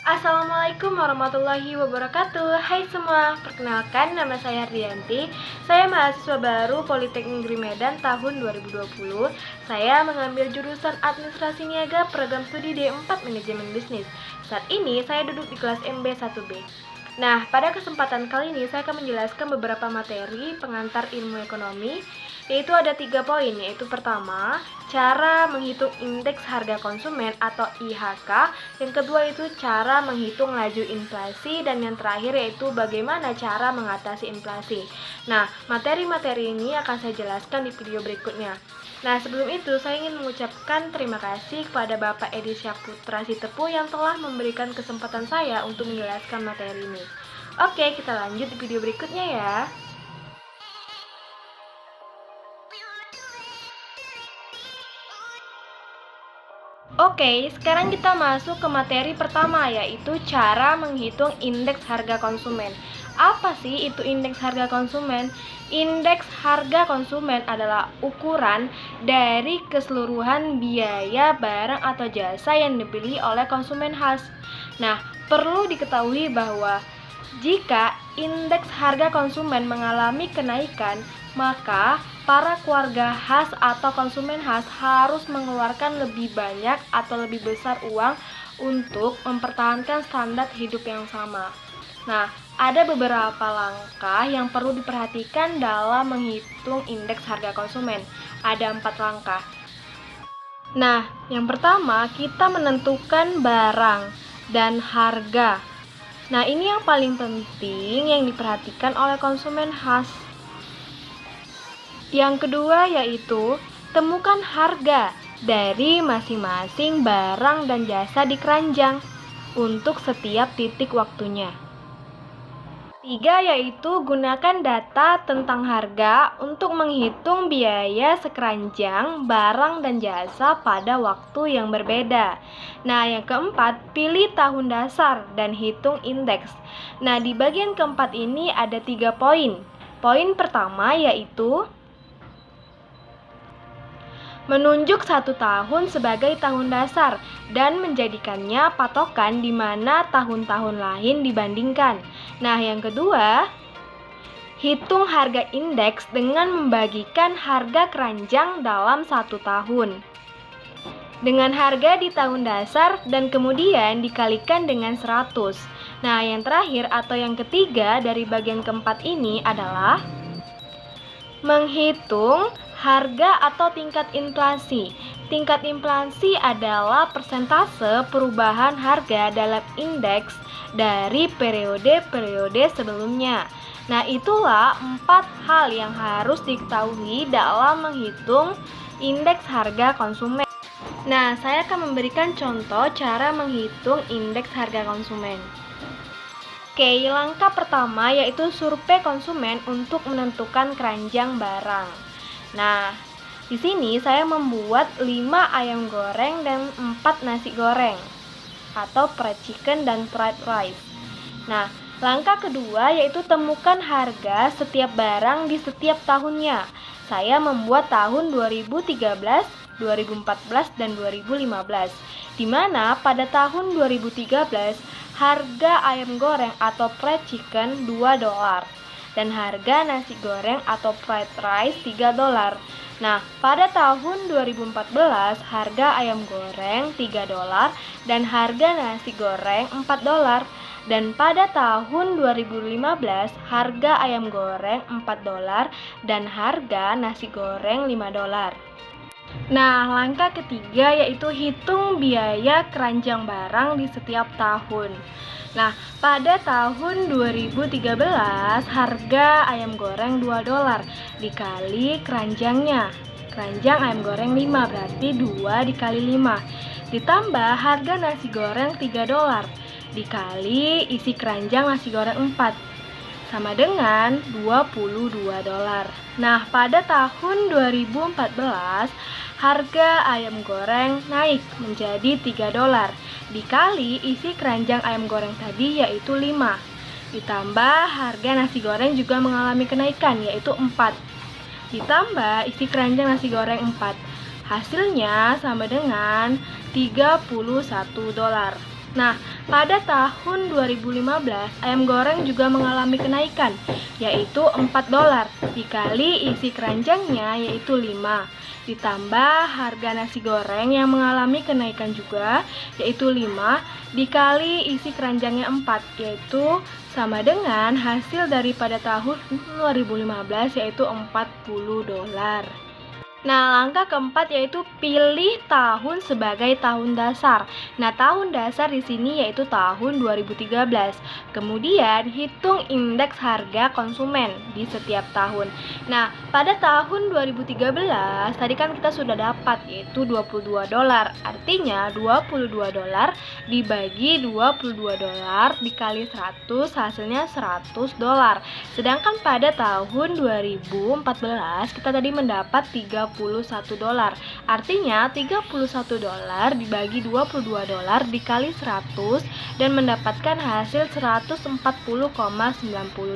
Assalamualaikum warahmatullahi wabarakatuh. Hai semua, perkenalkan nama saya Rianti. Saya mahasiswa baru Politeknik Negeri Medan tahun 2020. Saya mengambil jurusan Administrasi Niaga Program Studi D4 Manajemen Bisnis. Saat ini saya duduk di kelas MB1B. Nah, pada kesempatan kali ini saya akan menjelaskan beberapa materi pengantar ilmu ekonomi, yaitu ada 3 poin, yaitu pertama, cara menghitung indeks harga konsumen atau IHK, yang kedua itu cara menghitung laju inflasi, dan yang terakhir yaitu bagaimana cara mengatasi inflasi. Nah, materi-materi ini akan saya jelaskan di video berikutnya. Nah, sebelum itu saya ingin mengucapkan terima kasih kepada Bapak Edi Syaputra Sitepu yang telah memberikan kesempatan saya untuk menjelaskan materi ini. Oke, kita lanjut di video berikutnya ya. Oke, sekarang kita masuk ke materi pertama, yaitu cara menghitung indeks harga konsumen. Apa sih itu indeks harga konsumen? Indeks harga konsumen adalah ukuran dari keseluruhan biaya barang atau jasa yang dibeli oleh konsumen khas. Nah, perlu diketahui bahwa jika indeks harga konsumen mengalami kenaikan, maka para keluarga khas atau konsumen khas harus mengeluarkan lebih banyak atau lebih besar uang untuk mempertahankan standar hidup yang sama. Nah, ada beberapa langkah yang perlu diperhatikan dalam menghitung indeks harga konsumen. Ada 4 langkah. Nah, yang pertama kita menentukan barang dan harga. Nah, ini yang paling penting yang diperhatikan oleh konsumen khas. Yang kedua yaitu temukan harga dari masing-masing barang dan jasa di keranjang untuk setiap titik waktunya. Tiga yaitu gunakan data tentang harga untuk menghitung biaya sekeranjang barang dan jasa pada waktu yang berbeda. Nah, yang keempat, pilih tahun dasar dan hitung indeks. Nah, di bagian keempat ini ada 3 poin. Poin pertama yaitu menunjuk 1 tahun sebagai tahun dasar dan menjadikannya patokan di mana tahun-tahun lain dibandingkan. Nah, yang kedua, hitung harga indeks dengan membagikan harga keranjang dalam 1 tahun dengan harga di tahun dasar dan kemudian dikalikan dengan 100. Nah, yang terakhir atau yang ketiga dari bagian keempat ini adalah menghitung harga atau tingkat inflasi. Tingkat inflasi adalah persentase perubahan harga dalam indeks dari periode-periode sebelumnya. Nah, itulah 4 hal yang harus diketahui dalam menghitung indeks harga konsumen. Nah, saya akan memberikan contoh cara menghitung indeks harga konsumen. Oke, langkah pertama yaitu survei konsumen untuk menentukan keranjang barang. Nah, di sini saya membuat 5 ayam goreng dan 4 nasi goreng atau fried chicken dan fried rice. Nah, langkah kedua yaitu temukan harga setiap barang di setiap tahunnya. Saya membuat tahun 2013, 2014, dan 2015, di mana pada tahun 2013 harga ayam goreng atau fried chicken $2 dan harga nasi goreng atau fried rice $3. Nah, pada tahun 2014 harga ayam goreng $3 dan harga nasi goreng $4. Dan pada tahun 2015 harga ayam goreng $4 dan harga nasi goreng $5. Nah, langkah ketiga yaitu hitung biaya keranjang barang di setiap tahun. Nah, pada tahun 2013 harga ayam goreng $2 dikali keranjangnya. Keranjang ayam goreng 5 berarti 2 dikali 5. Ditambah harga nasi goreng $3 dikali isi keranjang nasi goreng 4 sama dengan $22. Nah, pada tahun 2014 harga ayam goreng naik menjadi $3 dikali isi keranjang ayam goreng tadi yaitu 5. Ditambah harga nasi goreng juga mengalami kenaikan yaitu 4. Ditambah isi keranjang nasi goreng 4. Hasilnya sama dengan $31. Nah, pada tahun 2015, ayam goreng juga mengalami kenaikan, yaitu 4 dolar, dikali isi keranjangnya yaitu 5. Ditambah harga nasi goreng yang mengalami kenaikan juga, yaitu 5, dikali isi keranjangnya 4, yaitu sama dengan hasil daripada tahun 2015, yaitu 40 dolar. Nah, langkah keempat yaitu pilih tahun sebagai tahun dasar. Nah, tahun dasar di sini yaitu tahun 2013. Kemudian, hitung indeks harga konsumen di setiap tahun. Nah, pada tahun 2013 tadi kan kita sudah dapat yaitu 22 dolar. Artinya 22 dolar dibagi 22 dolar dikali 100 hasilnya 100 dolar. Sedangkan pada tahun 2014 kita tadi mendapat 31 dolar. Artinya 31 dolar dibagi 22 dolar dikali 100 dan mendapatkan hasil 140,90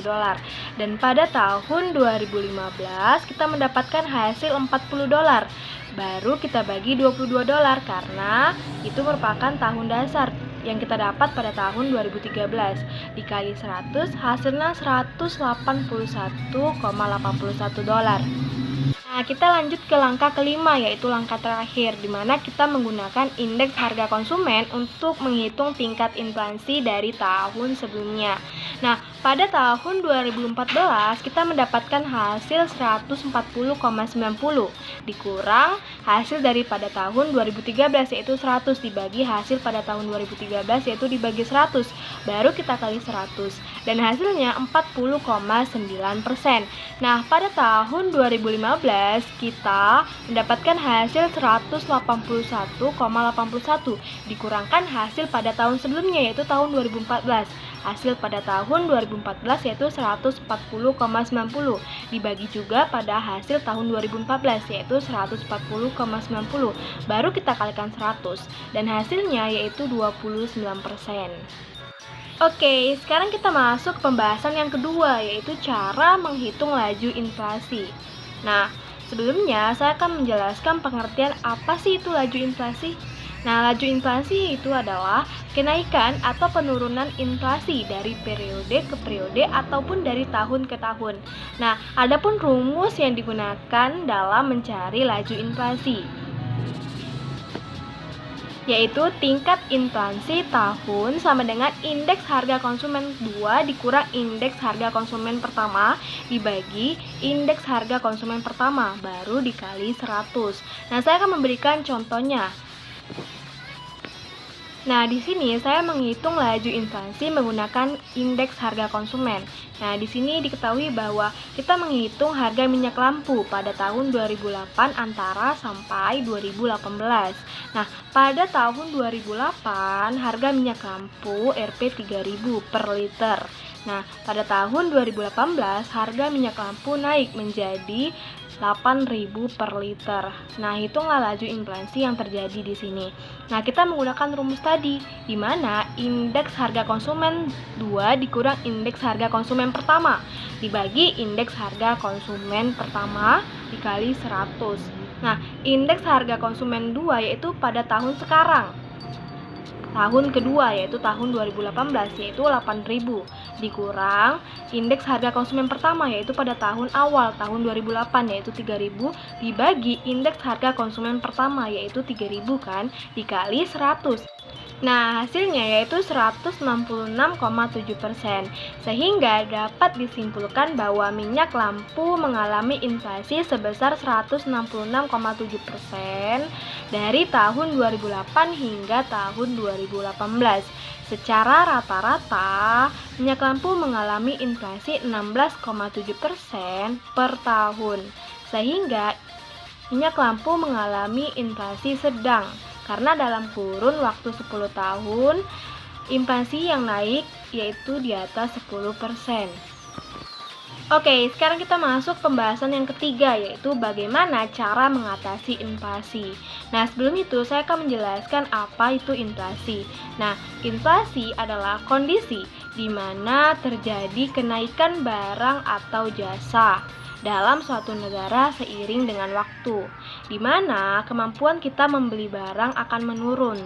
dolar. Dan pada tahun 2015 kita mendapatkan hasil 40 dolar. Baru kita bagi 22 dolar karena itu merupakan tahun dasar yang kita dapat pada tahun 2013. Dikali 100 hasilnya 181,81 dolar. Nah, kita lanjut ke langkah kelima, yaitu langkah terakhir, di mana kita menggunakan indeks harga konsumen untuk menghitung tingkat inflasi dari tahun sebelumnya. Nah, pada tahun 2014 kita mendapatkan hasil 140,90 dikurang hasil daripada tahun 2013 yaitu 100 dibagi hasil pada tahun 2013 yaitu dibagi 100, baru kita kali 100 dan hasilnya 40,9%. Nah, pada tahun 2015 kita mendapatkan hasil 181,81 dikurangkan hasil pada tahun sebelumnya yaitu tahun 2014. Hasil pada tahun 2014 yaitu 140,90 dibagi juga pada hasil tahun 2014 yaitu 140,90, baru kita kalikan 100 dan hasilnya yaitu 29%. Oke, sekarang kita masuk ke pembahasan yang kedua, yaitu cara menghitung laju inflasi. Nah, sebelumnya saya akan menjelaskan pengertian apa sih itu laju inflasi. Nah, laju inflasi itu adalah kenaikan atau penurunan inflasi dari periode ke periode ataupun dari tahun ke tahun. Nah, adapun rumus yang digunakan dalam mencari laju inflasi yaitu tingkat inflasi tahun sama dengan indeks harga konsumen 2 dikurang indeks harga konsumen pertama dibagi indeks harga konsumen pertama baru dikali 100. Nah, saya akan memberikan contohnya. Nah, di sini saya menghitung laju inflasi menggunakan indeks harga konsumen. Nah, di sini diketahui bahwa kita menghitung harga minyak lampu pada tahun 2008 antara sampai 2018. Nah, pada tahun 2008 harga minyak lampu Rp 3.000 per liter. Nah, pada tahun 2018 harga minyak lampu naik menjadi 8.000 per liter. Nah, hitunglah laju inflasi yang terjadi di sini. Nah, kita menggunakan rumus tadi, di mana indeks harga konsumen 2 dikurang indeks harga konsumen pertama dibagi indeks harga konsumen pertama dikali 100. Nah, indeks harga konsumen 2 yaitu pada tahun sekarang. Tahun kedua yaitu tahun 2018 yaitu 8.000 dikurang indeks harga konsumen pertama yaitu pada tahun awal tahun 2008 yaitu 3.000 dibagi indeks harga konsumen pertama yaitu 3.000 kan dikali 100. Nah, hasilnya yaitu 166,7%, sehingga dapat disimpulkan bahwa minyak lampu mengalami inflasi sebesar 166,7% dari tahun 2008 hingga tahun 2018. Secara rata-rata, minyak lampu mengalami inflasi 16,7% per tahun, sehingga minyak lampu mengalami inflasi sedang. Karena dalam kurun waktu 10 tahun, inflasi yang naik yaitu di atas 10%. Oke, sekarang kita masuk pembahasan yang ketiga, yaitu bagaimana cara mengatasi inflasi. Nah, sebelum itu saya akan menjelaskan apa itu inflasi. Nah, inflasi adalah kondisi di mana terjadi kenaikan barang atau jasa dalam suatu negara seiring dengan waktu, di mana kemampuan kita membeli barang akan menurun.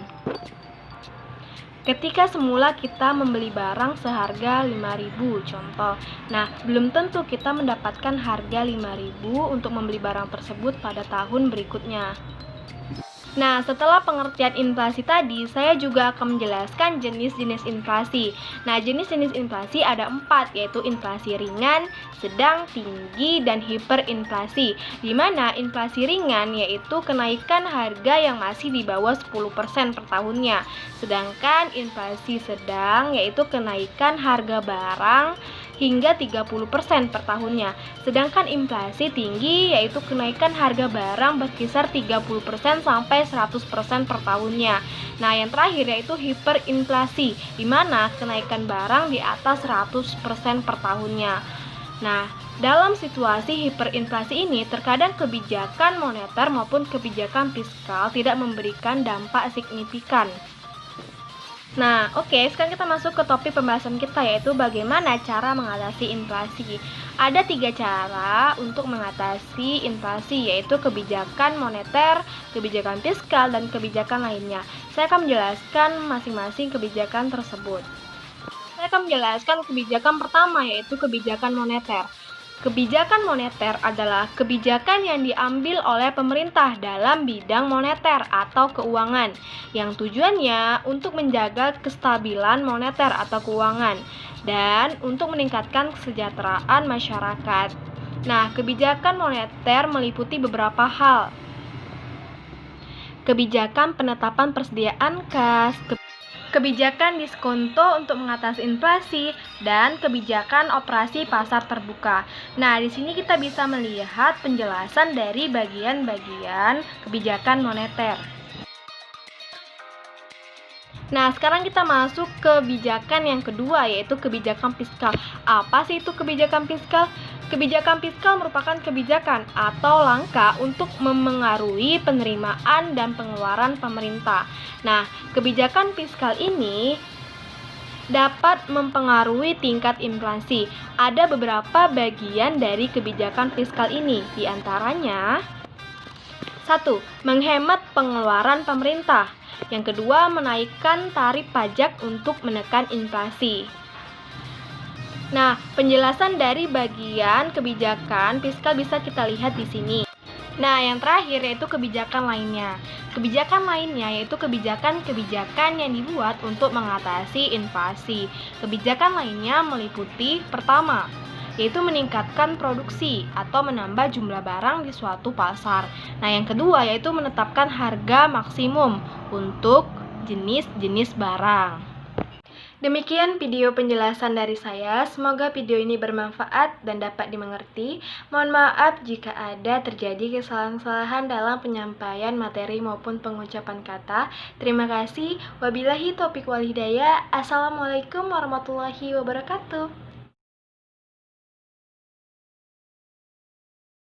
ketika semula kita membeli barang seharga 5.000 contoh. Nah, belum tentu kita mendapatkan harga 5.000 untuk membeli barang tersebut pada tahun berikutnya. Nah, setelah pengertian inflasi tadi, saya juga akan menjelaskan jenis-jenis inflasi. Nah, jenis-jenis inflasi ada 4, yaitu inflasi ringan, sedang, tinggi, dan hiperinflasi. Di mana inflasi ringan yaitu kenaikan harga yang masih di bawah 10% per tahunnya. Sedangkan inflasi sedang yaitu kenaikan harga barang hingga 30% per tahunnya. Sedangkan inflasi tinggi yaitu kenaikan harga barang berkisar 30% sampai 100% per tahunnya. Nah, yang terakhir yaitu hiperinflasi, di mana kenaikan barang di atas 100% per tahunnya. Nah, dalam situasi hiperinflasi ini, terkadang kebijakan moneter maupun kebijakan fiskal tidak memberikan dampak signifikan. Nah, oke, sekarang kita masuk ke topik pembahasan kita, yaitu bagaimana cara mengatasi inflasi. Ada 3 cara untuk mengatasi inflasi, yaitu kebijakan moneter, kebijakan fiskal, dan kebijakan lainnya. Saya akan menjelaskan masing-masing kebijakan tersebut. Saya akan menjelaskan kebijakan pertama, yaitu kebijakan moneter. Kebijakan moneter adalah kebijakan yang diambil oleh pemerintah dalam bidang moneter atau keuangan, yang tujuannya untuk menjaga kestabilan moneter atau keuangan dan untuk meningkatkan kesejahteraan masyarakat. Nah, kebijakan moneter meliputi beberapa hal. Kebijakan penetapan persediaan kas, kebijakan diskonto untuk mengatasi inflasi, dan kebijakan operasi pasar terbuka. Nah, di sini kita bisa melihat penjelasan dari bagian-bagian kebijakan moneter. Nah, sekarang kita masuk ke kebijakan yang kedua, yaitu kebijakan fiskal. Apa sih itu kebijakan fiskal? Kebijakan fiskal merupakan kebijakan atau langkah untuk memengaruhi penerimaan dan pengeluaran pemerintah. Nah, kebijakan fiskal ini dapat mempengaruhi tingkat inflasi. Ada beberapa bagian dari kebijakan fiskal ini, di antaranya 1. Menghemat pengeluaran pemerintah. Yang kedua, menaikkan tarif pajak untuk menekan inflasi. Nah, penjelasan dari bagian kebijakan fiskal bisa kita lihat di sini. Nah, yang terakhir yaitu kebijakan lainnya. Kebijakan lainnya yaitu kebijakan-kebijakan yang dibuat untuk mengatasi inflasi. Kebijakan lainnya meliputi pertama, yaitu meningkatkan produksi atau menambah jumlah barang di suatu pasar. Nah, yang kedua yaitu menetapkan harga maksimum untuk jenis-jenis barang. Demikian video penjelasan dari saya. Semoga video ini bermanfaat dan dapat dimengerti. Mohon maaf jika ada terjadi kesalahan-kesalahan dalam penyampaian materi maupun pengucapan kata. Terima kasih. Wabillahi taufiq wal hidayah. Assalamualaikum warahmatullahi wabarakatuh.